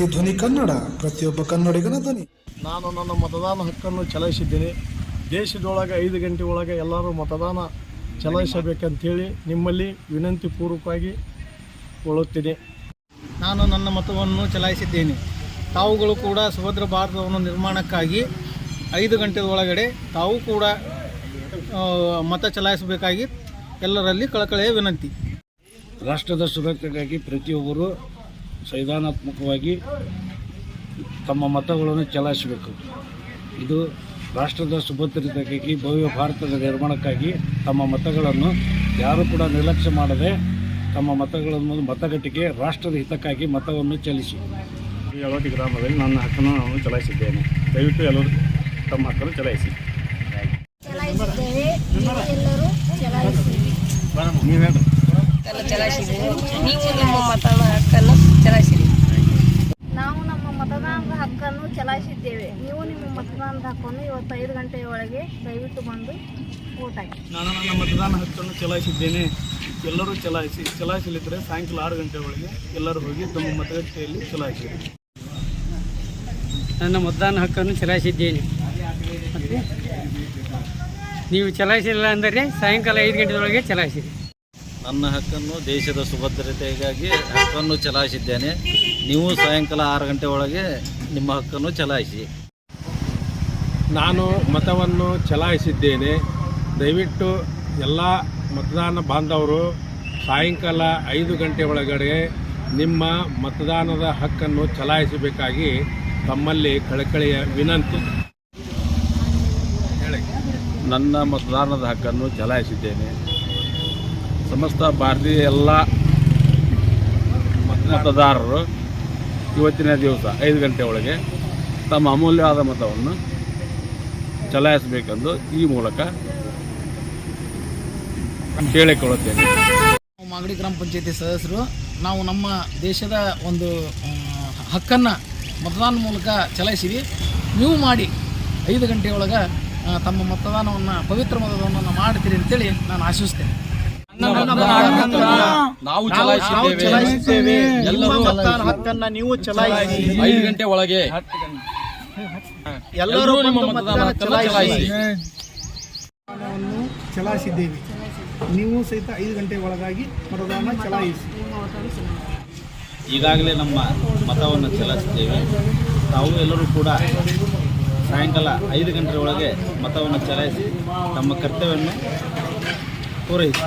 ಪ್ರತಿ ಧ್ವನಿ ಕನ್ನಡ, ಪ್ರತಿಯೊಬ್ಬ ಕನ್ನಡಿಗನ ಧ್ವನಿ. ನಾನು ನನ್ನ ಮತದಾನ ಹಕ್ಕನ್ನು ಚಲಾಯಿಸಿದ್ದೇನೆ. ದೇಶದೊಳಗೆ 5 ಗಂಟೆ ಒಳಗೆ ಎಲ್ಲರೂ ಮತದಾನ ಚಲಾಯಿಸಬೇಕಂತೇಳಿ ನಿಮ್ಮಲ್ಲಿ ವಿನಂತಿ ಪೂರ್ವಕವಾಗಿ ಕೊಳ್ಳುತ್ತೇನೆ. ನಾನು ನನ್ನ ಮತವನ್ನು ಚಲಾಯಿಸಿದ್ದೇನೆ. ತಾವುಗಳು ಕೂಡ ಸುಭದ್ರ ಭಾರತವನ್ನು ನಿರ್ಮಾಣಕ್ಕಾಗಿ 5 ಗಂಟೆ ಒಳಗಡೆ ತಾವು ಕೂಡ ಮತ ಚಲಾಯಿಸಬೇಕಾಗಿ ಎಲ್ಲರಲ್ಲಿ ಕಳಕಳಿಯ ವಿನಂತಿ. ರಾಷ್ಟ್ರದ ಸುರಕ್ಷತೆಗಾಗಿ ಪ್ರತಿಯೊಬ್ಬರು ಸಂವಿಧಾನಾತ್ಮಕವಾಗಿ ತಮ್ಮ ಮತಗಳನ್ನು ಚಲಾಯಿಸಬೇಕು. ಇದು ರಾಷ್ಟ್ರದ ಸುಭದ್ರತೆಗಾಗಿ, ಭವ್ಯ ಭಾರತದ ನಿರ್ಮಾಣಕ್ಕಾಗಿ ತಮ್ಮ ಮತಗಳನ್ನು ಯಾರೂ ಕೂಡ ನಿರ್ಲಕ್ಷ್ಯ ಮಾಡದೆ ತಮ್ಮ ಮತಗಳನ್ನು ಮತಗಟ್ಟೆಗೆ ರಾಷ್ಟ್ರದ ಹಿತಕ್ಕಾಗಿ ಮತವನ್ನು ಚಲಿಸಿ. ಯಳವಟ್ಟಿ ಗ್ರಾಮದಲ್ಲಿ ನನ್ನ ಹಕ್ಕನ್ನು ನಾನು ಚಲಾಯಿಸಿದ್ದೇನೆ. ದಯವಿಟ್ಟು ಎಲ್ಲರೂ ತಮ್ಮ ಹಕ್ಕನ್ನು ಚಲಾಯಿಸಿ. ನೀವು ನಿಮ್ಮ ಮತದಾನ ಹಕ್ಕನ್ನು ಚಲಾಯಿಸಿರಿ. ನಾವು ನಮ್ಮ ಮತದಾನದ ಹಕ್ಕನ್ನು ಚಲಾಯಿಸಿದ್ದೇವೆ. ನೀವು ನಿಮ್ಮ ಮತದಾನದ ಹಕ್ಕನ್ನು ಇವತ್ತು 5 ಗಂಟೆಯ ಒಳಗೆ ದಯವಿಟ್ಟು ಬಂದು ವೋಟ್ ಹಾಕಿ. ನಾನು ನನ್ನ ಮತದಾನ ಹಕ್ಕನ್ನು ಚಲಾಯಿಸಿದ್ದೇನೆ. ಎಲ್ಲರೂ ಚಲಾಯಿಸಲಿದ್ದರೆ ಸಾಯಂಕಾಲ 6 ಗಂಟೆ ಒಳಗೆ ಎಲ್ಲರೂ ಹೋಗಿ ತಮ್ಮ ಮತಗಟ್ಟೆಯಲ್ಲಿ ಚಲಾಯಿಸಿರಿ. ನನ್ನ ಮತದಾನ ಹಕ್ಕನ್ನು ಚಲಾಯಿಸಿದ್ದೇನೆ. ಮತ್ತು ನೀವು ಚಲಾಯಿಸಿಲ್ಲ ಅಂದರೆ ಸಾಯಂಕಾಲ 5 ಗಂಟೆಯೊಳಗೆ ಚಲಾಯಿಸಿರಿ. ನನ್ನ ಹಕ್ಕನ್ನು ದೇಶದ ಸುಭದ್ರತೆಗಾಗಿ ಹಕ್ಕನ್ನು ಚಲಾಯಿಸಿದ್ದೇನೆ. ನೀವು ಸಾಯಂಕಾಲ 6 ಗಂಟೆ ಒಳಗೆ ನಿಮ್ಮ ಹಕ್ಕನ್ನು ಚಲಾಯಿಸಿ. ನಾನು ಮತವನ್ನು ಚಲಾಯಿಸಿದ್ದೇನೆ. ದಯವಿಟ್ಟು ಎಲ್ಲ ಮತದಾನ ಬಾಂಧವರು ಸಾಯಂಕಾಲ 5 ಗಂಟೆ ಒಳಗಡೆ ನಿಮ್ಮ ಮತದಾನದ ಹಕ್ಕನ್ನು ಚಲಾಯಿಸಬೇಕಾಗಿ ತಮ್ಮಲ್ಲಿ ಕಳಕಳಿಯ ವಿನಂತಿ. ನನ್ನ ಮತದಾನದ ಹಕ್ಕನ್ನು ಚಲಾಯಿಸಿದ್ದೇನೆ. ಸಮಸ್ತ ಭಾರತೀಯ ಎಲ್ಲ ಮತದಾರರು ಇವತ್ತಿನ ದಿವಸ 5 ಗಂಟೆ ಒಳಗೆ ತಮ್ಮ ಅಮೂಲ್ಯವಾದ ಮತವನ್ನು ಚಲಾಯಿಸಬೇಕೆಂದು ಈ ಮೂಲಕ ಕೇಳಿಕೊಳ್ಳುತ್ತೇನೆ. ಮಾಗಡಿ ಗ್ರಾಮ ಪಂಚಾಯತಿ ಸದಸ್ಯರು ನಾವು ನಮ್ಮ ದೇಶದ ಒಂದು ಹಕ್ಕನ್ನು ಮತದಾನ ಮೂಲಕ ಚಲಾಯಿಸಿವಿ. ನೀವು ಮಾಡಿ 5 ಗಂಟೆಯೊಳಗೆ ತಮ್ಮ ಮತದಾನವನ್ನು ಪವಿತ್ರ ಮತದಾನವನ್ನು ಮಾಡ್ತೀರಿ ಅಂತೇಳಿ ನಾನು ಆಶಿಸ್ತೇನೆ. ನಾವು ಚಲಾಯಿಸಿದ್ದೇವೆ. ಎಲ್ಲರೂ ಮತದಾನ ಹಕ್ಕನ್ನು ನೀವು ಚಲಾಯಿಸಿ. 5 ಗಂಟೆ ಒಳಗೆ ಎಲ್ಲರೂ ನಿಮ್ಮ ಮತದಾನ ಚಲಾಯಿಸಿ. ಚಲಾಯಿಸಿದ್ದೇವೆ. ನೀವು ಸಹಿತ 5 ಗಂಟೆ ಒಳಗಾಗಿ ಮತದಾನ ಚಲಾಯಿಸಿ. ಈಗಾಗಲೇ ನಮ್ಮ ಮತವನ್ನು ಚಲಾಯಿಸಿದ್ದೇವೆ. ತಾವು ಎಲ್ಲರೂ ಕೂಡ ಸಾಯಂಕಾಲ 5 ಗಂಟೆ ಒಳಗೆ ಮತವನ್ನು ಚಲಾಯಿಸಿ ತಮ್ಮ ಕರ್ತವ್ಯವನ್ನು ಪೂರೈಸಿ.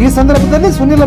ಈ ಸಂದರ್ಭದಲ್ಲಿ ಸುನಿಲ್